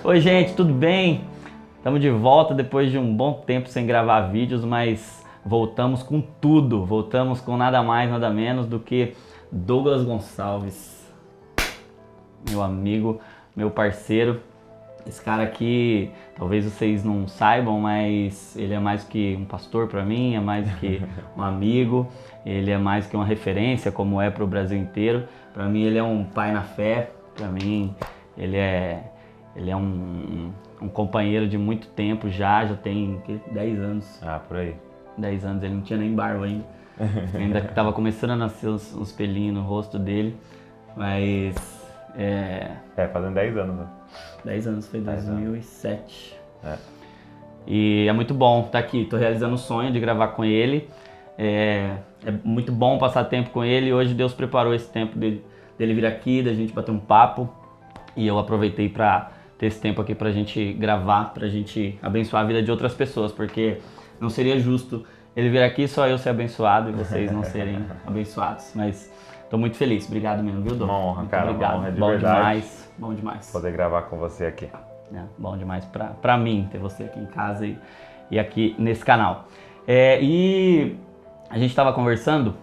Oi, gente, tudo bem? Estamos de volta depois de um bom tempo sem gravar vídeos, mas voltamos com tudo. Voltamos com nada mais, nada menos do que Douglas Gonçalves, meu amigo, meu parceiro. Esse cara aqui, talvez vocês não saibam, mas ele é mais que um pastor para mim, é mais que um amigo, ele é mais que uma referência, como é para o Brasil inteiro. Para mim ele é um pai na fé, para mim ele é um companheiro de muito tempo já tem 10 anos. Ah, por aí. 10 anos, ele não tinha nem barba ainda. Ainda estava começando a nascer uns pelinhos no rosto dele, mas... fazendo 10 anos, né? 10 anos, foi 2007. É. E é muito bom estar aqui, tô realizando o sonho de gravar com ele. É muito bom passar tempo com ele. Hoje Deus preparou esse tempo dele vir aqui, da gente bater um papo. E eu aproveitei para ter esse tempo aqui pra gente gravar, pra gente abençoar a vida de outras pessoas, porque não seria justo ele vir aqui só eu ser abençoado e vocês não serem abençoados. Mas tô muito feliz, obrigado mesmo, viu, Dom? Uma honra, cara, obrigado. uma honra de bom verdade. demais, bom demais. Poder gravar com você aqui. Bom demais pra mim ter você aqui em casa e aqui nesse canal. E a gente estava conversando,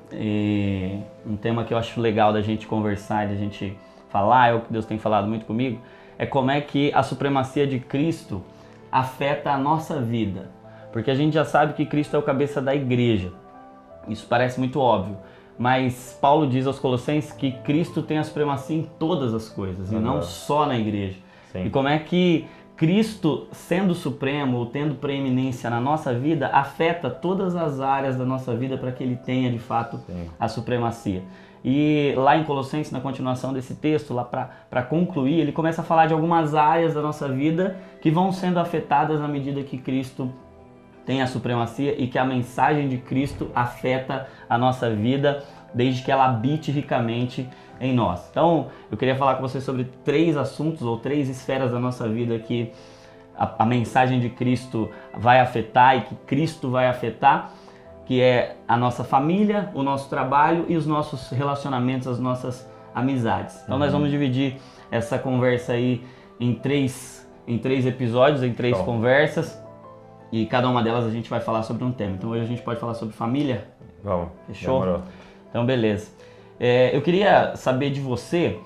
um tema que eu acho legal da gente conversar e da gente falar, é o que Deus tem falado muito comigo, é como é que a supremacia de Cristo afeta a nossa vida. Porque a gente já sabe que Cristo é o cabeça da igreja. Isso parece muito óbvio. Mas Paulo diz aos Colossenses que Cristo tem a supremacia em todas as coisas, e não só na igreja. Sim. E como é que Cristo, sendo supremo ou tendo preeminência na nossa vida, afeta todas as áreas da nossa vida para que ele tenha de fato a supremacia. E lá em Colossenses, na continuação desse texto, lá para concluir, ele começa a falar de algumas áreas da nossa vida que vão sendo afetadas à medida que Cristo tem a supremacia e que a mensagem de Cristo afeta a nossa vida desde que ela habite ricamente em nós. Então, eu queria falar com você sobre 3 assuntos ou 3 esferas da nossa vida que a mensagem de Cristo vai afetar e que Cristo vai afetar, que é a nossa família, o nosso trabalho e os nossos relacionamentos, as nossas amizades. Então, nós vamos dividir essa conversa aí em três episódios, em 3 conversas. E cada uma delas a gente vai falar sobre um tema. Então hoje a gente pode falar sobre família? Vamos. Fechou? Demorou. Então beleza. Eu queria saber de você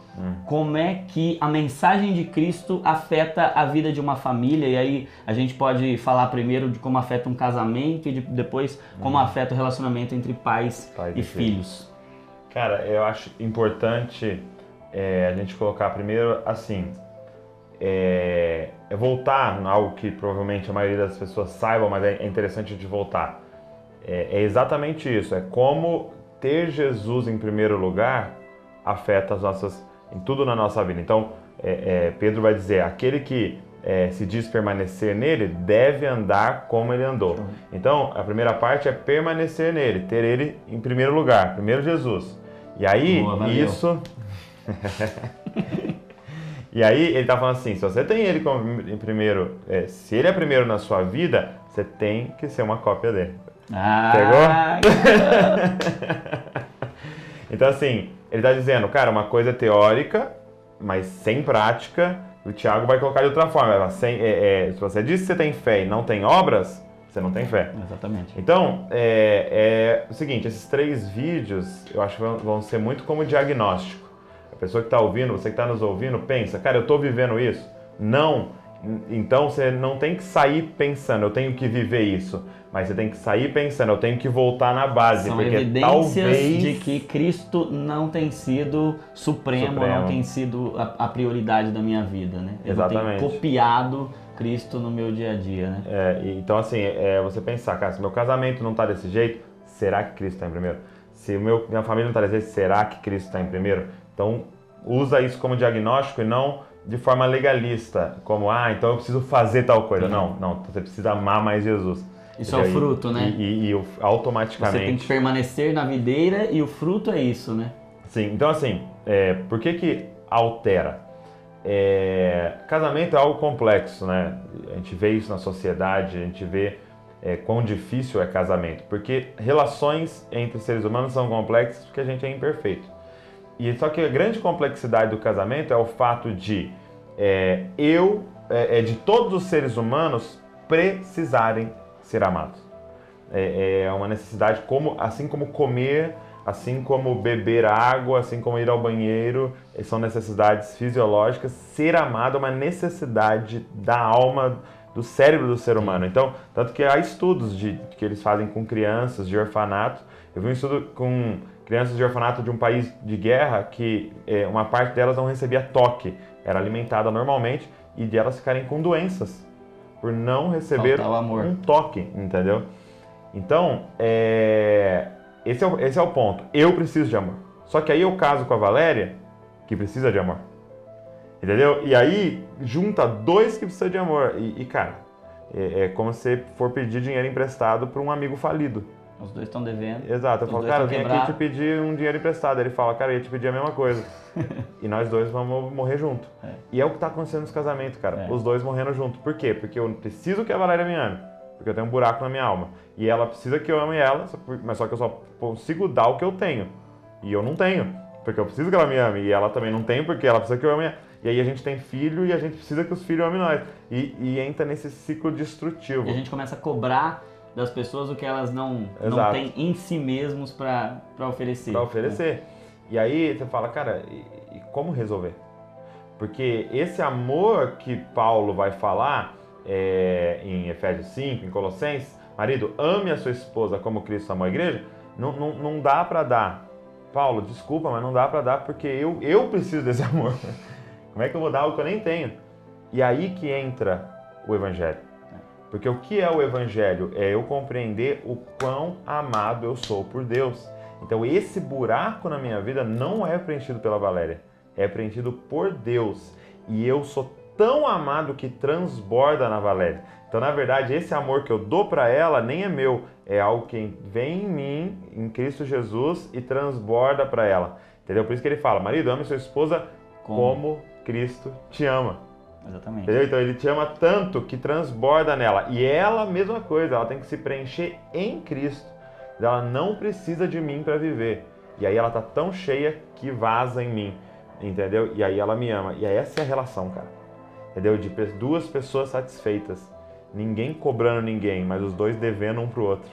como é que a mensagem de Cristo afeta a vida de uma família. E aí a gente pode falar primeiro de como afeta um casamento e depois como afeta o relacionamento entre pais e filhos. Cara, eu acho importante a gente colocar primeiro assim... voltar em algo que provavelmente a maioria das pessoas saibam, mas é interessante de voltar. É exatamente isso, é como ter Jesus em primeiro lugar afeta em tudo na nossa vida. Então, Pedro vai dizer, aquele que se diz permanecer nele, deve andar como ele andou. Então, a primeira parte é permanecer nele, ter ele em primeiro lugar, primeiro Jesus. E aí, isso... E aí ele tá falando assim, se você tem ele como em primeiro, se ele é primeiro na sua vida, você tem que ser uma cópia dele. Pegou? Então assim, ele tá dizendo, cara, uma coisa é teórica, mas sem prática, o Tiago vai colocar de outra forma. Se você diz que você tem fé e não tem obras, você não tem fé. Exatamente. Então, o seguinte, esses 3 vídeos, eu acho que vão ser muito como diagnóstico. A pessoa que está ouvindo, você que está nos ouvindo, pensa, cara, eu estou vivendo isso? Não. Então você não tem que sair pensando, eu tenho que viver isso. Mas você tem que sair pensando, eu tenho que voltar na base. São porque evidências de que Cristo não tem sido supremo, não tem sido a prioridade da minha vida, né? Exatamente. Eu tenho copiado Cristo no meu dia a dia, né? Então assim, você pensar, cara, se meu casamento não está desse jeito, será que Cristo está em primeiro? Se minha família não está desse jeito, será que Cristo está em primeiro? Então, usa isso como diagnóstico e não de forma legalista, como, então eu preciso fazer tal coisa. Não, você precisa amar mais Jesus. Isso é o fruto, né? E automaticamente... Você tem que permanecer na videira e o fruto é isso, né? Sim, então assim, por que altera? Casamento é algo complexo, né? A gente vê isso na sociedade, a gente vê quão difícil é casamento, porque relações entre seres humanos são complexas porque a gente é imperfeito. E só que a grande complexidade do casamento é o fato de eu de todos os seres humanos precisarem ser amados. É uma necessidade, assim como comer, assim como beber água, assim como ir ao banheiro, são necessidades fisiológicas. Ser amado é uma necessidade da alma, do cérebro do ser humano. Então, tanto que há estudos que eles fazem com crianças de orfanato. Eu vi um estudo com crianças de orfanato de um país de guerra que uma parte delas não recebia toque, era alimentada normalmente, e de elas ficarem com doenças por não receber um toque, entendeu? Então, esse é o ponto. Eu preciso de amor. Só que aí eu caso com a Valéria, que precisa de amor. Entendeu? E aí, junta dois que precisam de amor. E cara, é como se for pedir dinheiro emprestado para um amigo falido. Os dois estão devendo. Exato. Eu falo, cara, eu vim aqui te pedir um dinheiro emprestado. Ele fala, cara, eu ia te pedir a mesma coisa. E nós dois vamos morrer junto. E é o que está acontecendo nos casamentos, cara. Os dois morrendo junto. Por quê? Porque eu preciso que a Valéria me ame. Porque eu tenho um buraco na minha alma. E ela precisa que eu ame ela, mas só que eu só consigo dar o que eu tenho. E eu não tenho, porque eu preciso que ela me ame. E ela também não tem, porque ela precisa que eu ame ela. E aí a gente tem filho e a gente precisa que os filhos amem nós. E entra nesse ciclo destrutivo. E a gente começa a cobrar das pessoas o que elas não têm em si mesmos para oferecer. Para oferecer. E aí você fala, cara, e como resolver? Porque esse amor que Paulo vai falar em Efésios 5, em Colossenses, marido, ame a sua esposa como Cristo amou a igreja, não dá para dar. Paulo, desculpa, mas não dá para dar porque eu preciso desse amor. Como é que eu vou dar algo que eu nem tenho? E aí que entra o Evangelho. Porque o que é o Evangelho? É eu compreender o quão amado eu sou por Deus. Então esse buraco na minha vida não é preenchido pela Valéria, é preenchido por Deus. E eu sou tão amado que transborda na Valéria. Então, na verdade, esse amor que eu dou para ela nem é meu, é algo que vem em mim, em Cristo Jesus, e transborda para ela. Entendeu? Por isso que ele fala, marido, ame sua esposa como Cristo te ama. Exatamente. Entendeu? Então ele te ama tanto que transborda nela. E ela, mesma coisa, ela tem que se preencher em Cristo. Ela não precisa de mim para viver. E aí ela tá tão cheia que vaza em mim. Entendeu? E aí ela me ama. E aí essa é a relação, cara. Entendeu? De duas pessoas satisfeitas. Ninguém cobrando ninguém, mas os dois devendo um pro outro.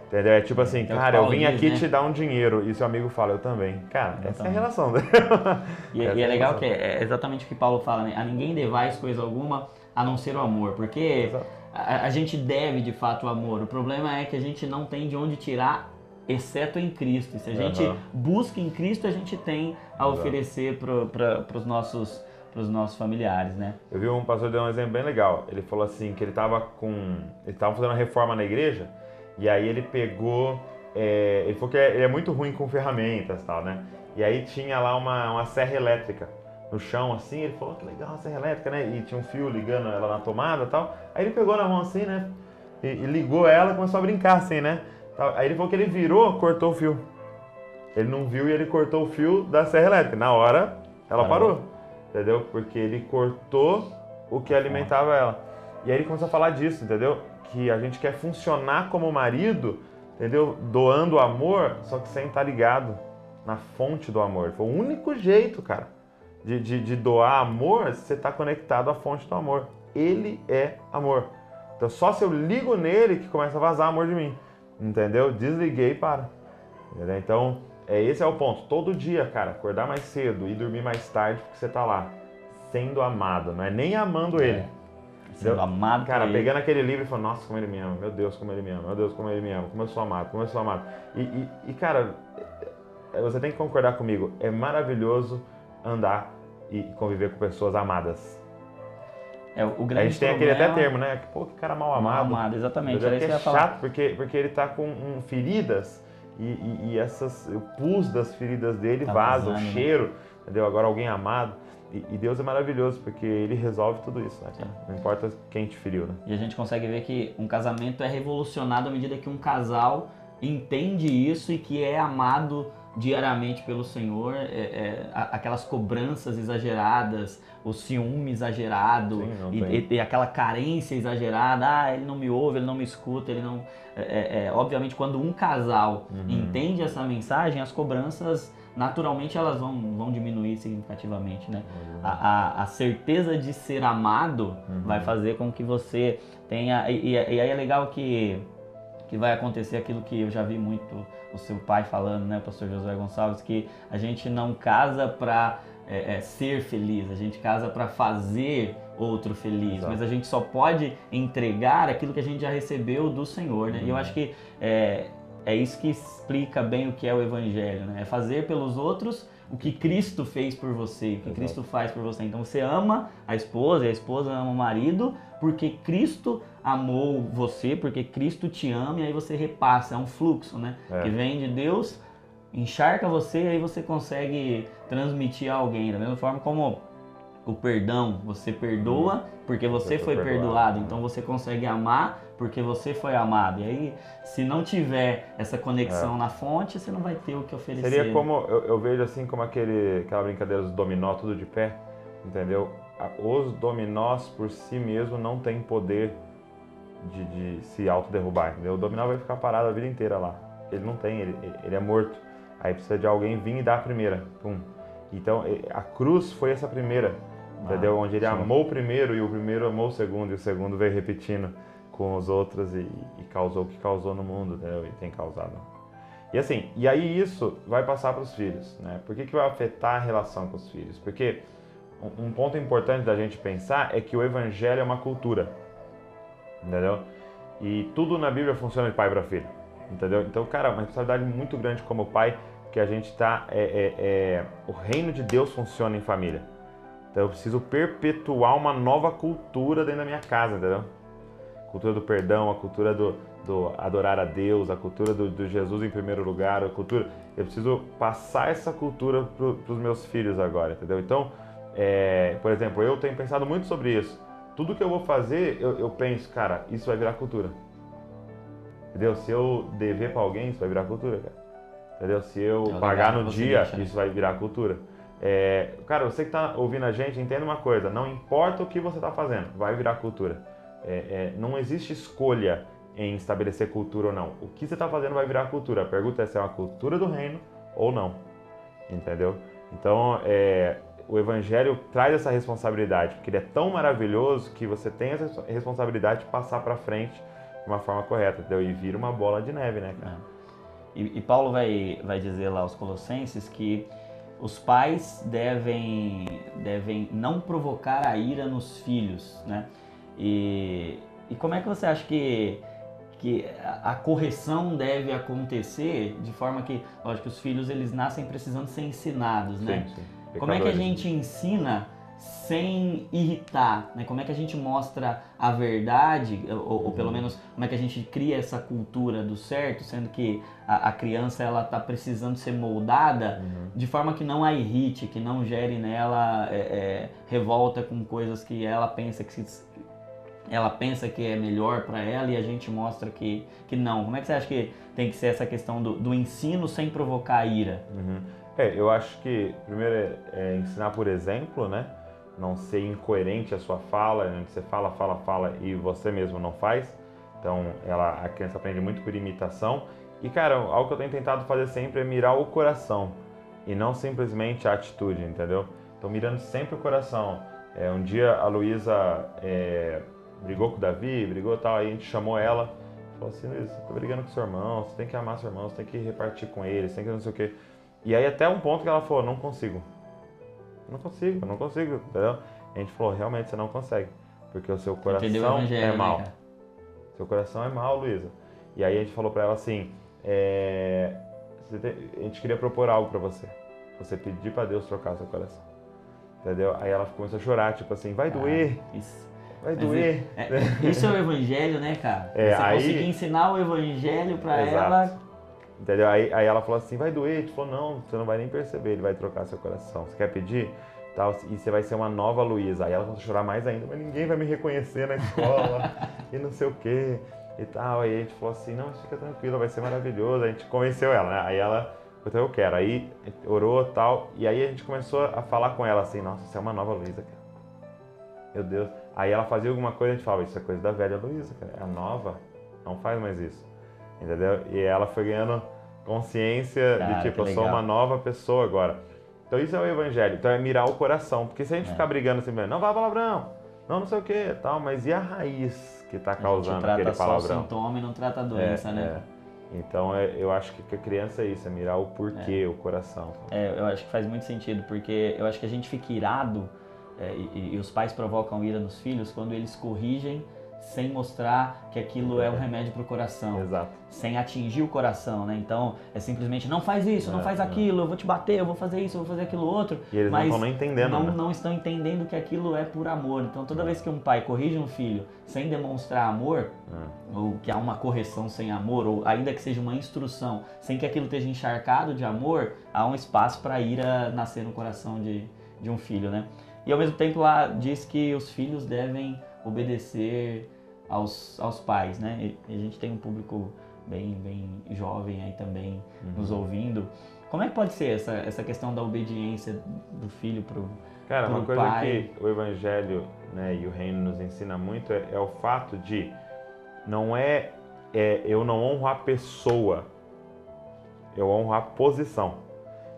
Entendeu? É tipo assim, cara, eu vim aqui te dar um dinheiro. E seu amigo fala, eu também. Cara, essa é a relação. E é legal que é exatamente o que Paulo fala, né? A ninguém devais coisa alguma a não ser o amor. Porque a gente deve, de fato, o amor. O problema é que a gente não tem de onde tirar, exceto em Cristo. E se a gente busca em Cristo, a gente tem a oferecer para os nossos familiares, né? Eu vi um pastor deu um exemplo bem legal. Ele falou assim, que ele estava fazendo uma reforma na igreja. E aí ele pegou, ele falou que ele é muito ruim com ferramentas e tal, né? E aí tinha lá uma serra elétrica no chão, assim, ele falou, que legal, uma serra elétrica, né? E tinha um fio ligando ela na tomada e tal. Aí ele pegou na mão assim, né? E ligou ela e começou a brincar assim, né? Aí ele falou que ele virou, cortou o fio. Ele não viu e ele cortou o fio da serra elétrica. Na hora, ela parou, entendeu? Porque ele cortou o que alimentava ela. E aí ele começou a falar disso, entendeu? Que a gente quer funcionar como marido, entendeu? Doando amor, só que sem estar ligado na fonte do amor. Foi o único jeito, cara, de doar amor, você está conectado à fonte do amor. Ele é amor. Então só se eu ligo nele que começa a vazar amor de mim, entendeu? Desliguei e para. Entendeu? Então, esse é o ponto. Todo dia, cara, acordar mais cedo e dormir mais tarde porque você está lá, sendo amado, não é nem amando ele. Sendo amado, cara, pegando aquele livro e falando, nossa, como ele me ama, meu Deus, como ele me ama, meu Deus, como ele me ama, como eu sou amado, como eu sou amado. E cara, você tem que concordar comigo, é maravilhoso andar e conviver com pessoas amadas. O grande a gente tem aquele até termo, né? Pô, que cara mal amado. Mal amado, exatamente. É chato, porque ele tá com feridas e o pus das feridas dele vaza, o cheiro, né? Entendeu? Agora alguém amado. E Deus é maravilhoso, porque Ele resolve tudo isso, né? Não importa quem te feriu, né? E a gente consegue ver que um casamento é revolucionado à medida que um casal entende isso e que é amado diariamente pelo Senhor. Aquelas cobranças exageradas, o ciúme exagerado. Sim, e aquela carência exagerada. Ele não me ouve, ele não me escuta, ele não... obviamente, quando um casal entende essa mensagem, as cobranças naturalmente elas vão diminuir significativamente, né? A certeza de ser amado vai fazer com que você tenha... E aí é legal que vai acontecer aquilo que eu já vi muito o seu pai falando, né, o pastor Josué Gonçalves, que a gente não casa para ser feliz, a gente casa para fazer outro feliz, Exato. Mas a gente só pode entregar aquilo que a gente já recebeu do Senhor, né? E eu acho que é isso que explica bem o que é o Evangelho, né? É fazer pelos outros o que Cristo fez por você, o que Exato. Cristo faz por você. Então você ama a esposa e a esposa ama o marido porque Cristo amou você, porque Cristo te ama, e aí você repassa, é um fluxo, né? Que vem de Deus, encharca você e aí você consegue transmitir a alguém. Da mesma forma como o perdão, você perdoa porque você foi perdoado, então você consegue amar porque você foi amado. E aí, se não tiver essa conexão na fonte, você não vai ter o que oferecer. Seria como, eu vejo assim como aquela brincadeira dos dominó, tudo de pé, entendeu? Os dominós por si mesmo não têm poder de se autoderrubar, entendeu? O dominó vai ficar parado a vida inteira lá. Ele não tem, ele é morto. Aí precisa de alguém vir e dar a primeira. Pum. Então, a cruz foi essa primeira, entendeu? Onde ele amou o primeiro e o primeiro amou o segundo, e o segundo veio repetindo com os outros e causou o que causou no mundo, né? E tem causado. E assim, e aí isso vai passar para os filhos, né? Por que vai afetar a relação com os filhos? Porque um ponto importante da gente pensar é que o evangelho é uma cultura, entendeu? E tudo na Bíblia funciona de pai para filho, entendeu? Então, cara, uma responsabilidade muito grande como pai, que a gente tá, o reino de Deus funciona em família. Então eu preciso perpetuar uma nova cultura dentro da minha casa, entendeu? A cultura do perdão, a cultura do adorar a Deus, a cultura do Jesus em primeiro lugar, a cultura... Eu preciso passar essa cultura para os meus filhos agora, entendeu? Então, por exemplo, eu tenho pensado muito sobre isso. Tudo que eu vou fazer, eu penso, cara, isso vai virar cultura. Entendeu? Se eu dever para alguém, isso vai virar cultura, cara. Entendeu? Se eu pagar no dia, isso vai virar cultura. Cara, você que está ouvindo a gente, entenda uma coisa, não importa o que você está fazendo, vai virar cultura. Não existe escolha em estabelecer cultura ou não. O que você está fazendo vai virar cultura. A pergunta é se é uma cultura do reino ou não. Entendeu? Então, o Evangelho traz essa responsabilidade, porque ele é tão maravilhoso que você tem essa responsabilidade de passar para frente de uma forma correta, entendeu? E vira uma bola de neve, né, cara? E Paulo vai dizer lá aos Colossenses que os pais devem não provocar a ira nos filhos, né? E como é que você acha que a correção deve acontecer de forma que, lógico, os filhos eles nascem precisando ser ensinados, né? Sim. Como é que a gente ensina sem irritar, né? Como é que a gente mostra a verdade, ou pelo menos como é que a gente cria essa cultura do certo, sendo que a criança ela está precisando ser moldada de forma que não a irrite, que não gere nela revolta com coisas que ela pensa que é melhor para ela e a gente mostra que não. Como é que você acha que tem que ser essa questão do ensino sem provocar ira? Eu acho que primeiro é ensinar por exemplo, né? Não ser incoerente a sua fala, onde você fala e você mesmo não faz. Então a criança aprende muito por imitação. E cara, algo que eu tenho tentado fazer sempre é mirar o coração e não simplesmente a atitude, entendeu? Então mirando sempre o coração. Um dia a Luísa brigou com o Davi, brigou tal, aí a gente chamou ela, falou assim, Luísa, você tá brigando com seu irmão, você tem que amar seu irmão, você tem que repartir com ele, você tem que não sei o quê. E aí até um ponto que ela falou, não consigo, entendeu? A gente falou, realmente você não consegue, porque o seu coração é mau. Seu coração é mau, Luísa. E aí a gente falou pra ela assim, a gente queria propor algo pra você pedir pra Deus trocar seu coração, entendeu? Aí ela começou a chorar, tipo assim, vai doer. Vai doer. Isso é o evangelho, né, cara? Você conseguir ensinar o evangelho pra ela. Entendeu? Aí ela falou assim, vai doer. A gente falou, não, você não vai nem perceber, ele vai trocar seu coração. Você quer pedir? Tal, e você vai ser uma nova Luísa. Aí ela começou a chorar mais ainda, mas ninguém vai me reconhecer na escola e não sei o quê e tal. Aí a gente falou assim, não, fica tranquila, vai ser maravilhoso. A gente convenceu ela, né? Aí ela, então eu quero. Aí orou e tal. E aí a gente começou a falar com ela assim, nossa, você é uma nova Luísa, cara. Meu Deus. Aí ela fazia alguma coisa e a gente falava, isso é coisa da velha Luísa, cara. É a nova, não faz mais isso. Entendeu? E ela foi ganhando consciência de tipo, eu sou uma nova pessoa agora. Então isso é o evangelho, então é mirar o coração. Porque se a gente ficar brigando assim, não vai palavrão, não sei o que, tal, mas e a raiz que está causando aquele palavrão? A gente trata só o sintoma e não trata a doença, né? Então eu acho que a criança é isso, é mirar o porquê, o coração. Eu acho que faz muito sentido, porque eu acho que a gente fica irado e os pais provocam ira nos filhos quando eles corrigem sem mostrar que aquilo é um remédio para o coração. Exato. Sem atingir o coração, né? Então, é simplesmente, não faz isso, não faz aquilo, eu vou te bater, eu vou fazer isso, eu vou fazer aquilo outro. E eles mas não estão entendendo, não estão entendendo que aquilo é por amor. Então, toda vez que um pai corrige um filho sem demonstrar amor, ou que há uma correção sem amor, ou ainda que seja uma instrução, sem que aquilo esteja encharcado de amor, há um espaço para a ira nascer no coração de um filho, né? E ao mesmo tempo lá diz que os filhos devem obedecer aos pais, né? E a gente tem um público bem jovem aí também nos ouvindo. Como é que pode ser essa questão da obediência do filho pro Cara, pro uma coisa pai? que o Evangelho, né, e o Reino nos ensina muito é o fato de não eu não honro a pessoa, eu honro a posição.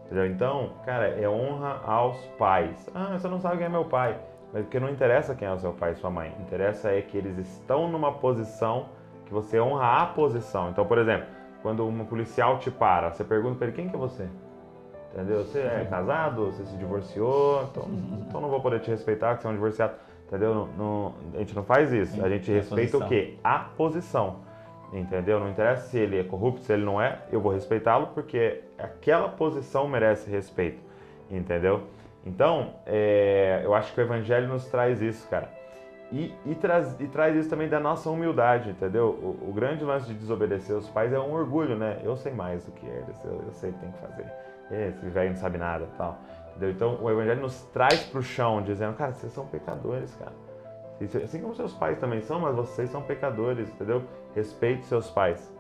Entendeu? Então, cara, é honra aos pais. Ah, você não sabe quem é meu pai. Mas porque não interessa quem é o seu pai e sua mãe. Interessa é que eles estão numa posição que você honra a posição. Então, por exemplo, quando um policial te para, você pergunta para ele, quem que é você? Entendeu? Você é casado? Você se divorciou? Então não vou poder te respeitar porque você é um divorciado. Entendeu? A gente não faz isso. A gente respeita o quê? A posição. Entendeu? Não interessa se ele é corrupto, se ele não é, eu vou respeitá-lo porque aquela posição merece respeito. Entendeu? Então, eu acho que o Evangelho nos traz isso, cara. E traz isso também da nossa humildade, entendeu? O grande lance de desobedecer os pais é um orgulho, né? Eu sei mais do que eles, eu sei o que tem que fazer. Esse velho não sabe nada e tal. Entendeu? Então, o Evangelho nos traz pro chão, dizendo, cara, vocês são pecadores, cara. Assim como seus pais também são, mas vocês são pecadores, entendeu? Respeite seus pais.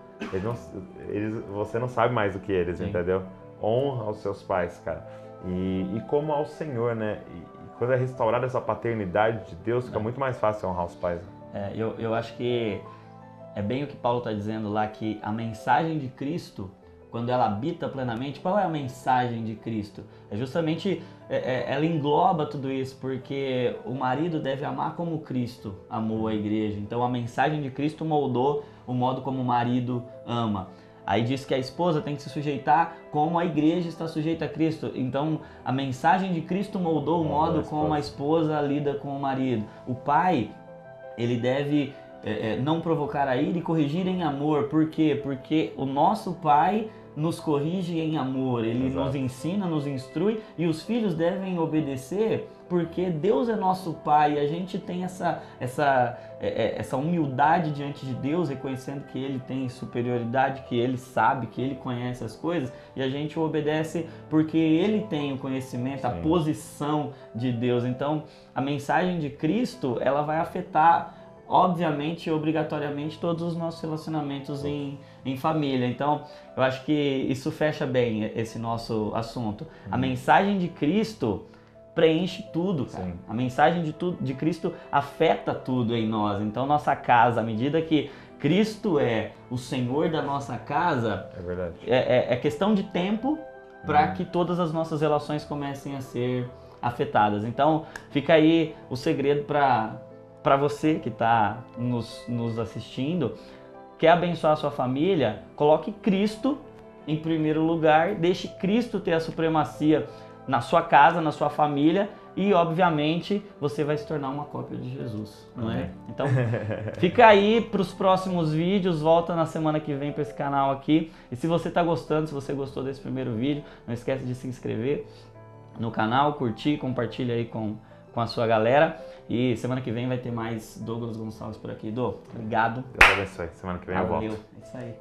Você não sabe mais do que eles, Sim. Entendeu? Honra os seus pais, cara. E como ao Senhor, né? E quando é restaurada essa paternidade de Deus, fica muito mais fácil honrar os pais. Eu acho que é bem o que Paulo está dizendo lá, que a mensagem de Cristo, quando ela habita plenamente, qual é a mensagem de Cristo? É justamente, ela engloba tudo isso, porque o marido deve amar como Cristo amou a igreja. Então a mensagem de Cristo moldou o modo como o marido ama. Aí diz que a esposa tem que se sujeitar como a igreja está sujeita a Cristo. Então a mensagem de Cristo moldou o modo como a esposa lida com o marido. O pai, ele deve não provocar a ira e corrigir em amor. Por quê? Porque o nosso pai nos corrige em amor, ele Exato. Nos ensina, nos instrui, e os filhos devem obedecer porque Deus é nosso pai e a gente tem essa humildade diante de Deus, reconhecendo que Ele tem superioridade, que Ele sabe, que Ele conhece as coisas, e a gente obedece porque Ele tem o conhecimento, Sim. A posição de Deus. Então a mensagem de Cristo, ela vai afetar obviamente e obrigatoriamente todos os nossos relacionamentos em família. Então, eu acho que isso fecha bem esse nosso assunto. A mensagem de Cristo preenche tudo, cara. Sim. A mensagem de Cristo afeta tudo em nós. Então, nossa casa, à medida que Cristo é o Senhor da nossa casa, é verdade. É questão de tempo para que todas as nossas relações comecem a ser afetadas. Então, fica aí o segredo para você que está nos assistindo, quer abençoar a sua família, coloque Cristo em primeiro lugar, deixe Cristo ter a supremacia na sua casa, na sua família, e obviamente você vai se tornar uma cópia de Jesus, não é? Então fica aí para os próximos vídeos, volta na semana que vem para esse canal aqui, e se você está gostando, se você gostou desse primeiro vídeo, não esquece de se inscrever no canal, curtir, compartilha aí com a sua galera. E semana que vem vai ter mais Douglas Gonçalves por aqui. Obrigado. Deus abençoe. Semana que vem eu volto. Valeu. É isso aí.